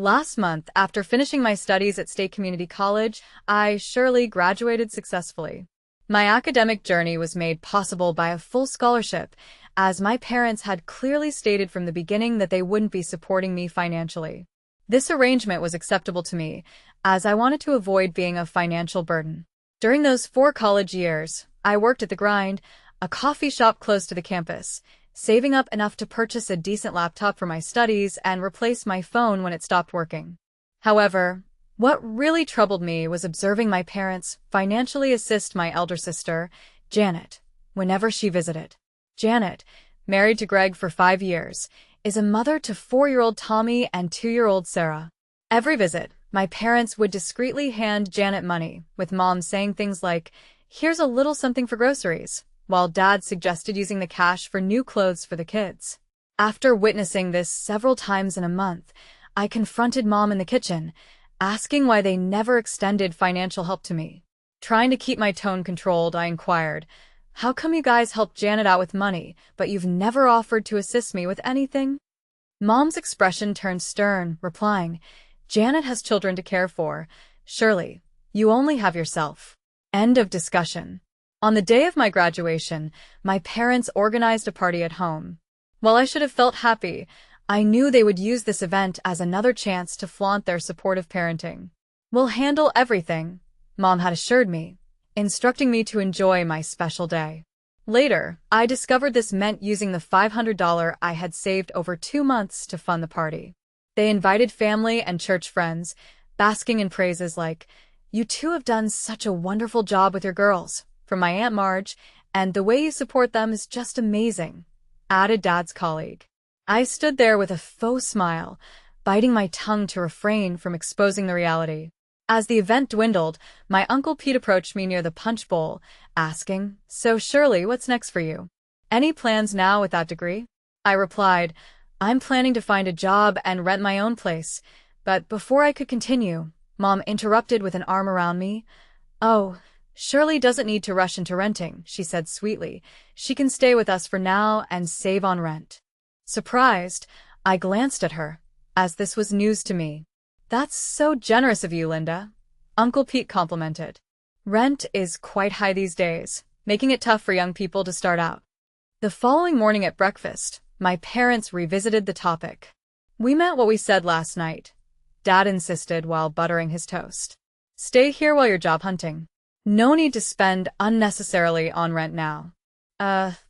Last month, after finishing my studies at State Community College, I, Shirley, graduated successfully. My academic journey was made possible by a full scholarship, as my parents had clearly stated from the beginning that they wouldn't be supporting me financially. This arrangement was acceptable to me, as I wanted to avoid being a financial burden. During those 4 college years, I worked at The Grind, a coffee shop close to the campus, saving up enough to purchase a decent laptop for my studies and replace my phone when it stopped working. However, what really troubled me was observing my parents financially assist my elder sister, Janet, whenever she visited. Janet, married to Greg for 5 years, is a mother to 4-year-old Tommy and 2-year-old Sarah. Every visit, my parents would discreetly hand Janet money, with Mom saying things like, "Here's a little something for groceries," while Dad suggested using the cash for new clothes for the kids. After witnessing this several times in a month, I confronted Mom in the kitchen, asking why they never extended financial help to me. Trying to keep my tone controlled, I inquired, "How come you guys helped Janet out with money, but you've never offered to assist me with anything?" Mom's expression turned stern, replying, "Janet has children to care for. Shirley, you only have yourself." End of discussion. On the day of my graduation, my parents organized a party at home. While I should have felt happy, I knew they would use this event as another chance to flaunt their supportive parenting. "We'll handle everything," Mom had assured me, instructing me to enjoy my special day. Later, I discovered this meant using the $500 I had saved over 2 months to fund the party. They invited family and church friends, basking in praises like, "You two have done such a wonderful job with your girls," from my Aunt Marge, "and the way you support them is just amazing," added Dad's colleague. I stood there with a faux smile, biting my tongue to refrain from exposing the reality. As the event dwindled, my Uncle Pete approached me near the punch bowl, asking, "So Shirley, what's next for you? Any plans now with that degree?" I replied, "I'm planning to find a job and rent my own place," but before I could continue, Mom interrupted with an arm around me. "Oh, Shirley doesn't need to rush into renting," she said sweetly. "She can stay with us for now and save on rent." Surprised, I glanced at her, as this was news to me. "That's so generous of you, Linda," Uncle Pete complimented. "Rent is quite high these days, making it tough for young people to start out." The following morning at breakfast, my parents revisited the topic. "We meant what we said last night," Dad insisted while buttering his toast. "Stay here while you're job hunting. No need to spend unnecessarily on rent now."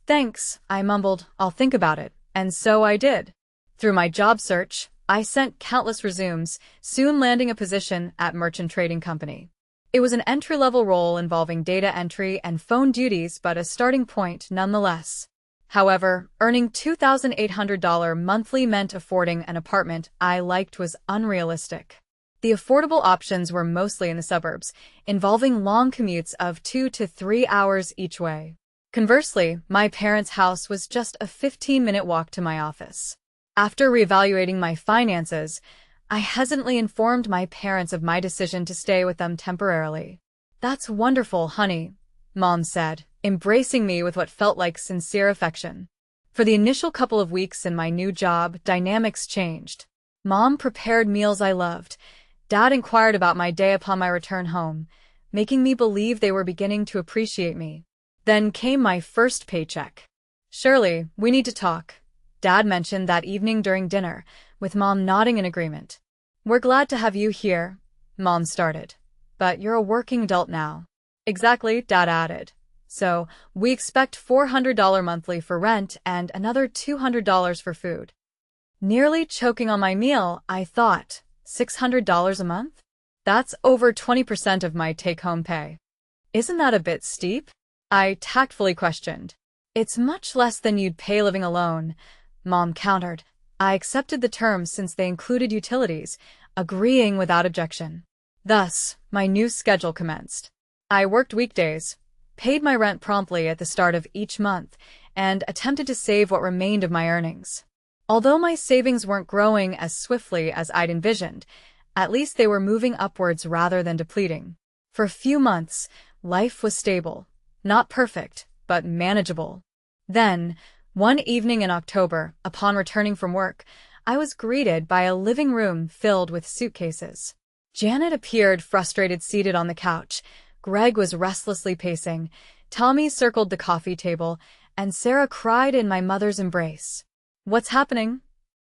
Thanks," I mumbled. "I'll think about it." And so I did. Through my job search, I sent countless resumes, soon landing a position at Merchant Trading Company. It was an entry-level role involving data entry and phone duties, but a starting point nonetheless. However, earning $2,800 monthly meant affording an apartment I liked was unrealistic. The affordable options were mostly in the suburbs, involving long commutes of 2 to 3 hours each way. Conversely, my parents' house was just a 15-minute walk to my office. After reevaluating my finances, I hesitantly informed my parents of my decision to stay with them temporarily. "That's wonderful, honey," Mom said, embracing me with what felt like sincere affection. For the initial couple of weeks in my new job, dynamics changed. Mom prepared meals I loved. Dad inquired about my day upon my return home, making me believe they were beginning to appreciate me. Then came my first paycheck. "Shirley, we need to talk," Dad mentioned that evening during dinner, with Mom nodding in agreement. "We're glad to have you here," Mom started. "But you're a working adult now." "Exactly," Dad added. "So, we expect $400 monthly for rent and another $200 for food." Nearly choking on my meal, I thought, $600 a month? That's over 20% of my take-home pay. "Isn't that a bit steep?" I tactfully questioned. "It's much less than you'd pay living alone," Mom countered. I accepted the terms since they included utilities, agreeing without objection. Thus, my new schedule commenced. I worked weekdays, paid my rent promptly at the start of each month, and attempted to save what remained of my earnings. Although my savings weren't growing as swiftly as I'd envisioned, at least they were moving upwards rather than depleting. For a few months, life was stable. Not perfect, but manageable. Then, one evening in October, upon returning from work, I was greeted by a living room filled with suitcases. Janet appeared frustrated seated on the couch. Greg was restlessly pacing. Tommy circled the coffee table, and Sarah cried in my mother's embrace. "What's happening?"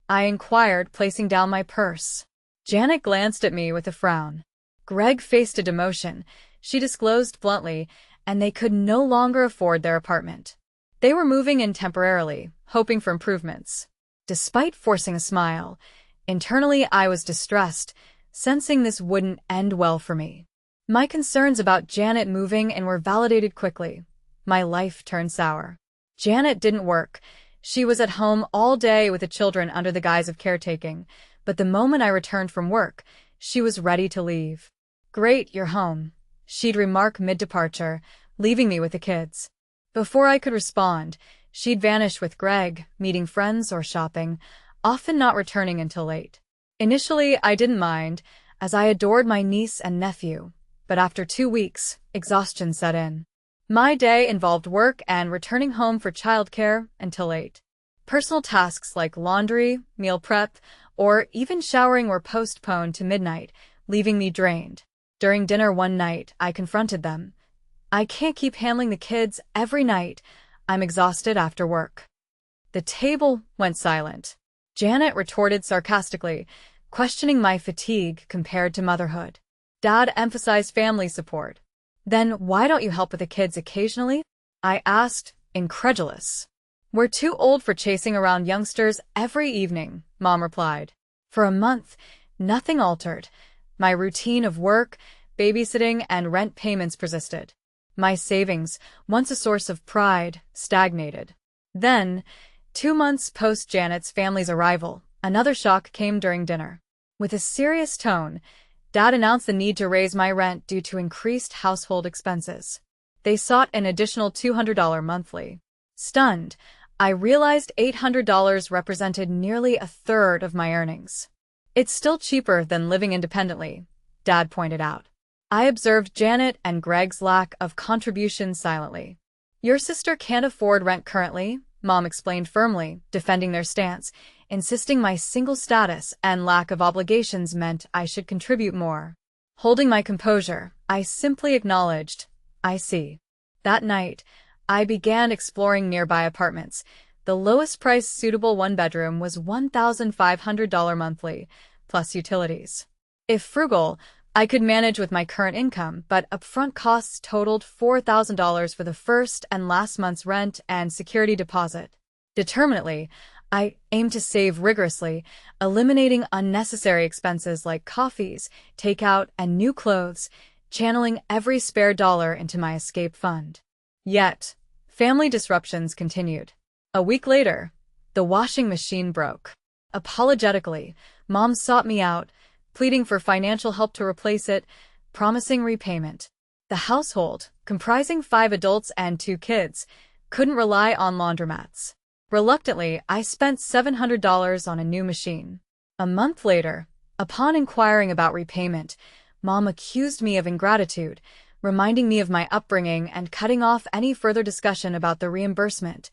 I inquired, placing down my purse. Janet glanced at me with a frown. Greg faced a demotion, she disclosed bluntly, and they could no longer afford their apartment. They were moving in temporarily, hoping for improvements. Despite forcing a smile, internally I was distressed, sensing this wouldn't end well for me. My concerns about Janet moving in were validated quickly. My life turned sour. Janet didn't work. She was at home all day with the children under the guise of caretaking, but the moment I returned from work, she was ready to leave. "Great, you're home," she'd remark mid-departure, leaving me with the kids. Before I could respond, she'd vanish with Greg, meeting friends or shopping, often not returning until late. Initially, I didn't mind, as I adored my niece and nephew, but after 2 weeks, exhaustion set in. My day involved work and returning home for childcare until 8. Personal tasks like laundry, meal prep, or even showering were postponed to midnight, leaving me drained. During dinner one night, I confronted them. "I can't keep handling the kids every night. I'm exhausted after work." The table went silent. Janet retorted sarcastically, questioning my fatigue compared to motherhood. Dad emphasized family support. "Then why don't you help with the kids occasionally?" I asked, incredulous. "We're too old for chasing around youngsters every evening," Mom replied. For a month, nothing altered. My routine of work, babysitting, and rent payments persisted. My savings, once a source of pride, stagnated. Then, 2 months post Janet's family's arrival, another shock came during dinner. With a serious tone, Dad announced the need to raise my rent due to increased household expenses. They sought an additional $200 monthly. Stunned, I realized $800 represented nearly a third of my earnings. "It's still cheaper than living independently," Dad pointed out. I observed Janet and Greg's lack of contribution silently. "Your sister can't afford rent currently," Mom explained firmly, defending their stance, insisting my single status and lack of obligations meant I should contribute more. Holding my composure, I simply acknowledged, "I see." That night, I began exploring nearby apartments. The lowest price suitable one-bedroom was $1,500 monthly, plus utilities. If frugal, I could manage with my current income, but upfront costs totaled $4,000 for the first and last month's rent and security deposit. Determinedly, I aimed to save rigorously, eliminating unnecessary expenses like coffees, takeout, and new clothes, channeling every spare dollar into my escape fund. Yet, family disruptions continued. A week later, the washing machine broke. Apologetically, Mom sought me out, pleading for financial help to replace it, promising repayment. The household, comprising 5 adults and 2 kids, couldn't rely on laundromats. Reluctantly, I spent $700 on a new machine. A month later, upon inquiring about repayment, Mom accused me of ingratitude, reminding me of my upbringing and cutting off any further discussion about the reimbursement.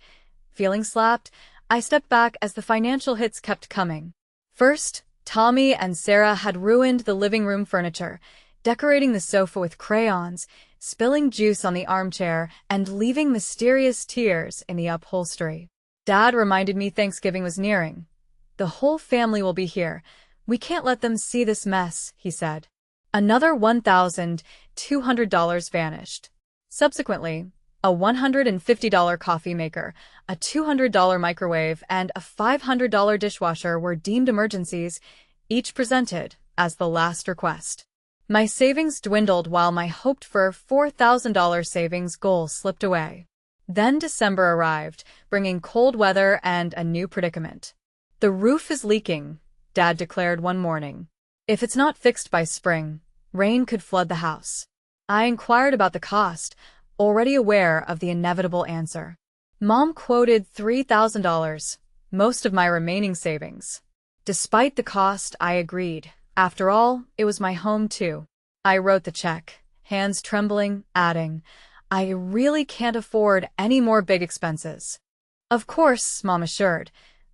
Feeling slapped, I stepped back as the financial hits kept coming. First, Tommy and Sarah had ruined the living room furniture, decorating the sofa with crayons, spilling juice on the armchair, and leaving mysterious tears in the upholstery. Dad reminded me Thanksgiving was nearing. "The whole family will be here. We can't let them see this mess," he said. Another $1,200 vanished. Subsequently, a $150 coffee maker, a $200 microwave, and a $500 dishwasher were deemed emergencies, each presented as the last request. My savings dwindled while my hoped-for $4,000 savings goal slipped away. Then December arrived, bringing cold weather and a new predicament. "The roof is leaking," Dad declared one morning. "If it's not fixed by spring, rain could flood the house." I inquired about the cost, already aware of the inevitable answer. Mom quoted $3,000, most of my remaining savings. Despite the cost, I agreed. After all, it was my home too. I wrote the check, hands trembling, adding, "I really can't afford any more big expenses." "Of course," Mom assured.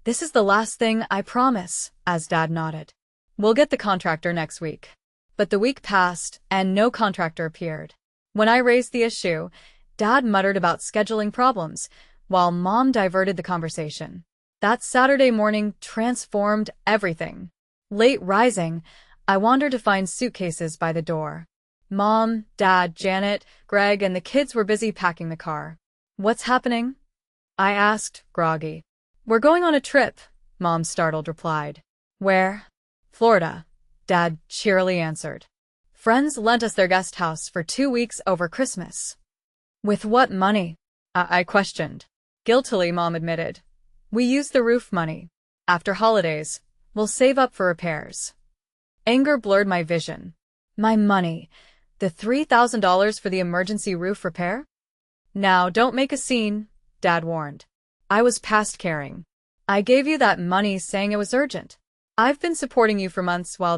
This is the last thing, I promise, as Dad nodded. We'll get the contractor next week. But the week passed, and no contractor appeared. When I raised the issue, Dad muttered about scheduling problems, while Mom diverted the conversation. That Saturday morning transformed everything. Late rising, I wandered to find suitcases by the door. Mom, Dad, Janet, Greg, and the kids were busy packing the car. "What's happening?" I asked, groggy. "We're going on a trip," Mom startled replied. "Where?" "Florida," Dad cheerily answered. "Friends lent us their guest house for 2 weeks over Christmas." "With what money?" I questioned. Guiltily, Mom admitted. "We used the roof money. After holidays, we'll save up for repairs." Anger blurred my vision. My money. The $3,000 for the emergency roof repair? "Now, don't make a scene," Dad warned. I was past caring. "I gave you that money saying it was urgent. I've been supporting you for months while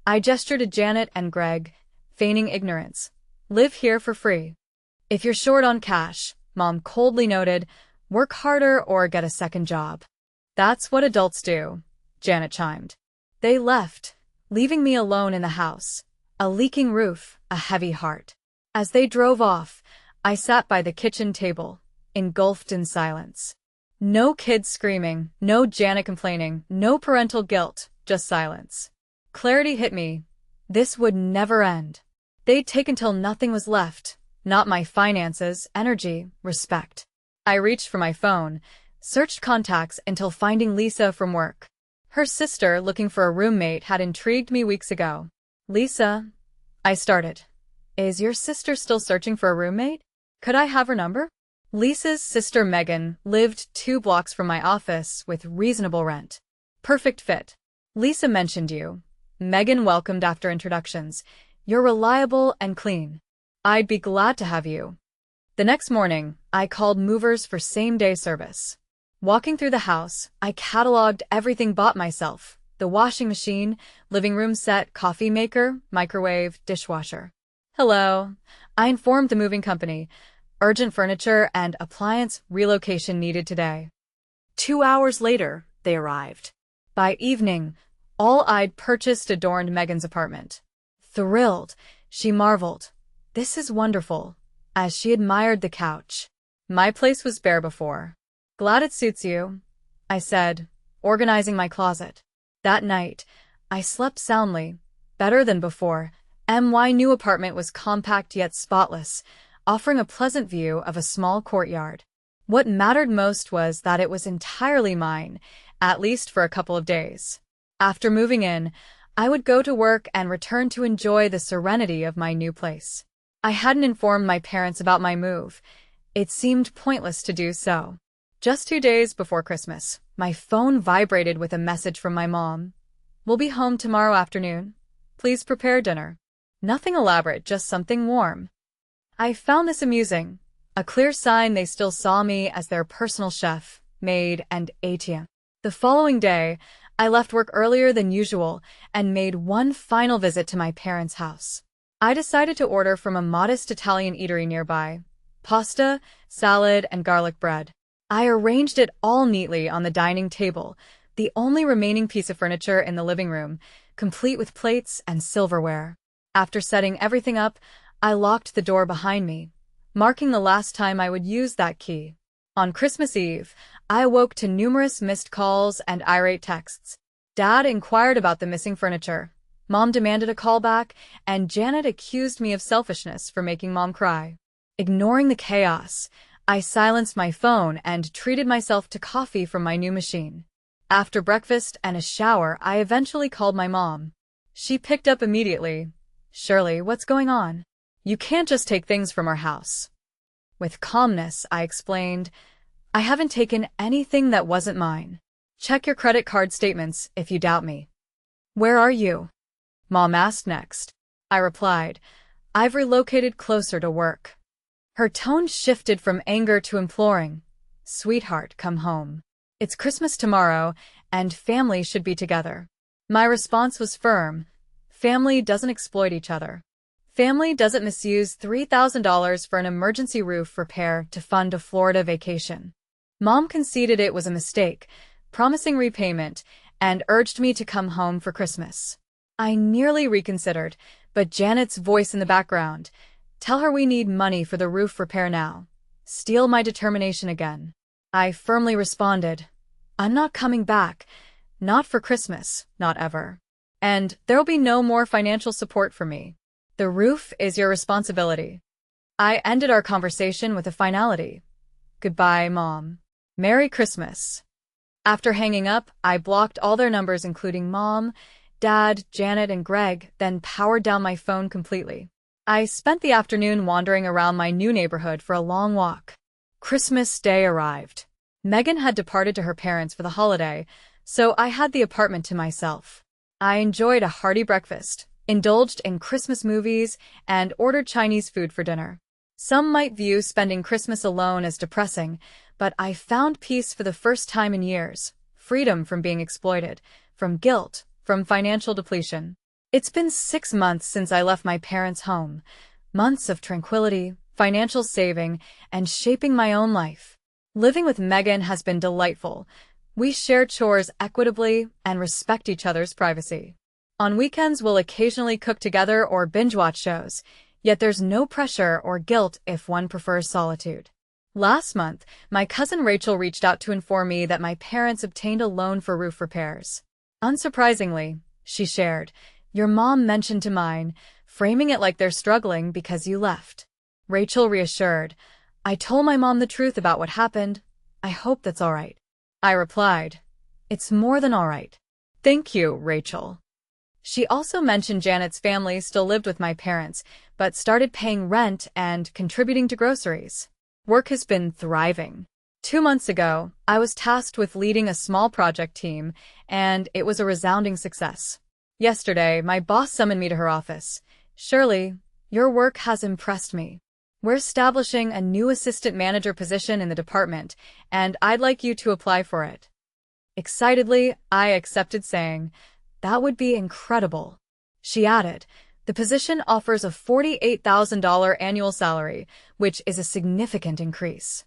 I gestured to Janet and Greg, feigning ignorance, "live here for free. If you're short on cash," Mom coldly noted, "work harder or get a second job." "That's what adults do," Janet chimed. They left, leaving me alone in the house, a leaking roof, a heavy heart. As they drove off, I sat by the kitchen table, engulfed in silence. No kids screaming, no Janet complaining, no parental guilt, just silence. Clarity hit me. This would never end. They'd take until nothing was left, not my finances, energy, respect. I reached for my phone, searched contacts until finding Lisa from work. Her sister, looking for a roommate, had intrigued me weeks ago. "Lisa," I started. "Is your sister still searching for a roommate? Could I have her number?" Lisa's sister Megan lived 2 blocks from my office with reasonable rent. "Perfect fit. Lisa mentioned you." Megan welcomed after introductions. "You're reliable and clean. I'd be glad to have you." The next morning, I called movers for same-day service. Walking through the house, I cataloged everything bought myself: the washing machine, living room set, coffee maker, microwave, dishwasher. "Hello," I informed the moving company. "Urgent furniture and appliance relocation needed today." 2 hours later, they arrived. By evening, all I'd purchased adorned Megan's apartment. Thrilled, she marveled, "This is wonderful," as she admired the couch. My place was bare before. "Glad it suits you," I said, organizing my closet. That night, I slept soundly, better than before. My new apartment was compact yet spotless, offering a pleasant view of a small courtyard. What mattered most was that it was entirely mine, at least for a couple of days. After moving in, I would go to work and return to enjoy the serenity of my new place. I hadn't informed my parents about my move. It seemed pointless to do so. Just 2 days before Christmas, my phone vibrated with a message from my mom. "We'll be home tomorrow afternoon. Please prepare dinner." Nothing elaborate, just something warm. I found this amusing, a clear sign they still saw me as their personal chef, maid, and ATM. The following day, I left work earlier than usual and made one final visit to my parents' house. I decided to order from a modest Italian eatery nearby: pasta, salad, and garlic bread. I arranged it all neatly on the dining table, the only remaining piece of furniture in the living room, complete with plates and silverware. After setting everything up, I locked the door behind me, marking the last time I would use that key. On Christmas Eve, I awoke to numerous missed calls and irate texts. Dad inquired about the missing furniture. Mom demanded a call back, and Janet accused me of selfishness for making Mom cry. Ignoring the chaos, I silenced my phone and treated myself to coffee from my new machine. After breakfast and a shower, I eventually called my mom. She picked up immediately. "Shirley, what's going on? You can't just take things from our house." With calmness, I explained, "I haven't taken anything that wasn't mine. Check your credit card statements if you doubt me." "Where are you?" Mom asked next. I replied, "I've relocated closer to work." Her tone shifted from anger to imploring. "Sweetheart, come home. It's Christmas tomorrow, and family should be together." My response was firm. Family doesn't exploit each other. Family doesn't misuse $3,000 for an emergency roof repair to fund a Florida vacation. Mom conceded it was a mistake, promising repayment, and urged me to come home for Christmas. I nearly reconsidered, but Janet's voice in the background, "Tell her we need money for the roof repair now," steeled my determination again. I firmly responded, "I'm not coming back. Not for Christmas, not ever. And there'll be no more financial support for me. The roof is your responsibility." I ended our conversation with a finality. "Goodbye, Mom. Merry Christmas." After hanging up, I blocked all their numbers including Mom, Dad, Janet, and Greg, then powered down my phone completely. I spent the afternoon wandering around my new neighborhood for a long walk. Christmas Day arrived. Megan had departed to her parents for the holiday, so I had the apartment to myself. I enjoyed a hearty breakfast, indulged in Christmas movies, and ordered Chinese food for dinner. Some might view spending Christmas alone as depressing, but I found peace for the first time in years, freedom from being exploited, from guilt, from financial depletion. It's been 6 months since I left my parents' home, months of tranquility, financial saving, and shaping my own life. Living with Megan has been delightful. We share chores equitably and respect each other's privacy. On weekends, we'll occasionally cook together or binge-watch shows, yet there's no pressure or guilt if one prefers solitude. Last month, my cousin Rachel reached out to inform me that my parents obtained a loan for roof repairs. Unsurprisingly, she shared, "Your mom mentioned to mine, framing it like they're struggling because you left." Rachel reassured, "I told my mom the truth about what happened. I hope that's all right." I replied, "It's more than all right. Thank you, Rachel." She also mentioned Janet's family still lived with my parents, but started paying rent and contributing to groceries. Work has been thriving. 2 months ago, I was tasked with leading a small project team, and it was a resounding success. Yesterday, my boss summoned me to her office. "Shirley, your work has impressed me. We're establishing a new assistant manager position in the department, and I'd like you to apply for it." Excitedly, I accepted, saying, "That would be incredible." She added, "The position offers a $48,000 annual salary, which is a significant increase."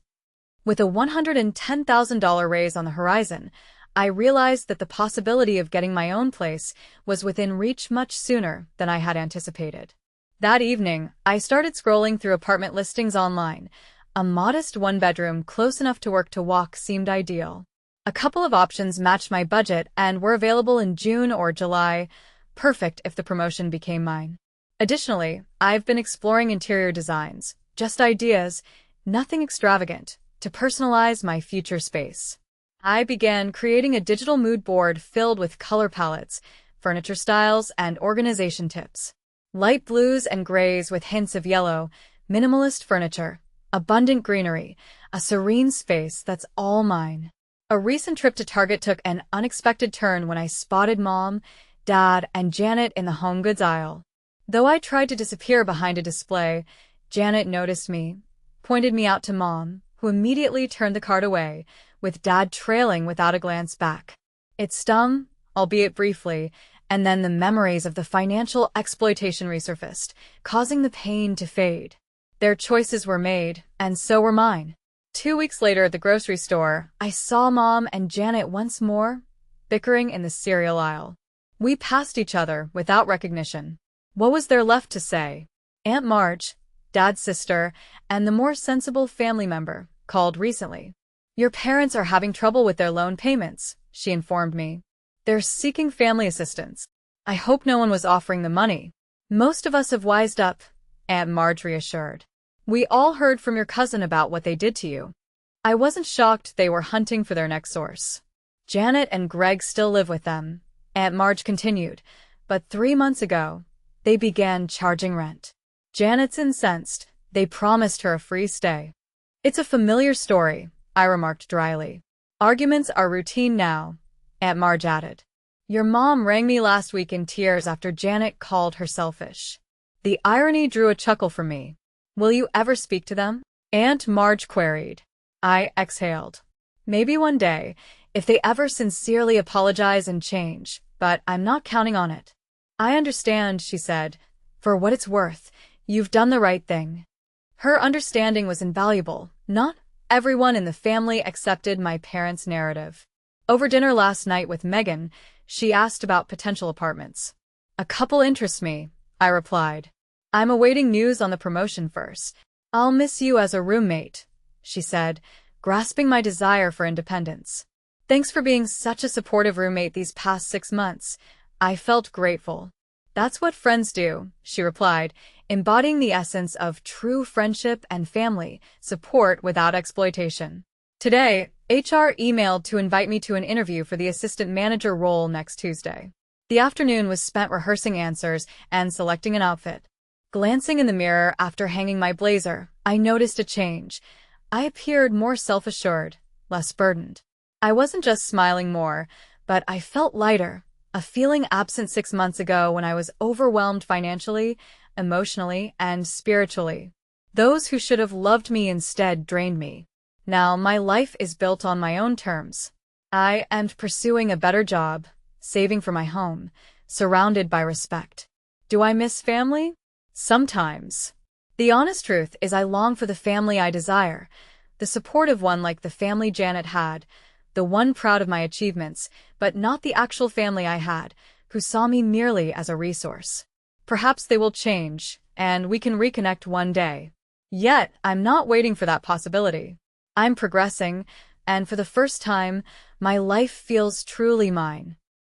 With a $110,000 raise on the horizon, I realized that the possibility of getting my own place was within reach much sooner than I had anticipated. That evening, I started scrolling through apartment listings online. A modest one-bedroom close enough to work to walk seemed ideal. A couple of options matched my budget and were available in June or July, perfect if the promotion became mine. Additionally, I've been exploring interior designs, just ideas, nothing extravagant, to personalize my future space. I began creating a digital mood board filled with color palettes, furniture styles, and organization tips. Light blues and grays with hints of yellow, minimalist furniture, abundant greenery, a serene space that's all mine. A recent trip to Target took an unexpected turn when I spotted Mom, Dad, and Janet in the home goods aisle. Though I tried to disappear behind a display, Janet noticed me, pointed me out to Mom, who immediately turned the cart away, with Dad trailing without a glance back. It stung, albeit briefly, and then the memories of the financial exploitation resurfaced, causing the pain to fade. Their choices were made, and so were mine. 2 weeks later at the grocery store, I saw Mom and Janet once more, bickering in the cereal aisle. We passed each other without recognition. What was there left to say? Aunt Marge, Dad's sister, and the more sensible family member, called recently. "Your parents are having trouble with their loan payments," she informed me. "They're seeking family assistance. I hope no one was offering the money." "Most of us have wised up," Aunt Marge reassured. "We all heard from your cousin about what they did to you." I wasn't shocked they were hunting for their next source. "Janet and Greg still live with them," Aunt Marge continued, "but 3 months ago, they began charging rent. Janet's incensed. They promised her a free stay." "It's a familiar story," I remarked dryly. "Arguments are routine now," Aunt Marge added. "Your mom rang me last week in tears after Janet called her selfish." The irony drew a chuckle from me. "Will you ever speak to them?" Aunt Marge queried. I exhaled. "Maybe one day, if they ever sincerely apologize and change, but I'm not counting on it." "I understand," she said. "For what it's worth, you've done the right thing." Her understanding was invaluable. Not everyone in the family accepted my parents' narrative. Over dinner last night with Megan, she asked about potential apartments. A couple interests me, I replied. I'm awaiting news on the promotion first. I'll miss you as a roommate, she said, grasping my desire for independence. Thanks for being such a supportive roommate these past 6 months. I felt grateful. That's what friends do, she replied, embodying the essence of true friendship and family, support without exploitation. Today, HR emailed to invite me to an interview for the assistant manager role next Tuesday. The afternoon was spent rehearsing answers and selecting an outfit. Glancing in the mirror after hanging my blazer, I noticed a change. I appeared more self-assured, less burdened. I wasn't just smiling more, but I felt lighter, a feeling absent 6 months ago when I was overwhelmed financially, emotionally, and spiritually. Those who should have loved me instead drained me. Now my life is built on my own terms. I am pursuing a better job, saving for my home, surrounded by respect. Do I miss family? Sometimes. The honest truth is I long for the family I desire, the supportive one like the family Janet had, the one proud of my achievements, but not the actual family I had, who saw me merely as a resource. Perhaps they will change, and we can reconnect one day. Yet, I'm not waiting for that possibility. I'm progressing, and for the first time, my life feels truly mine.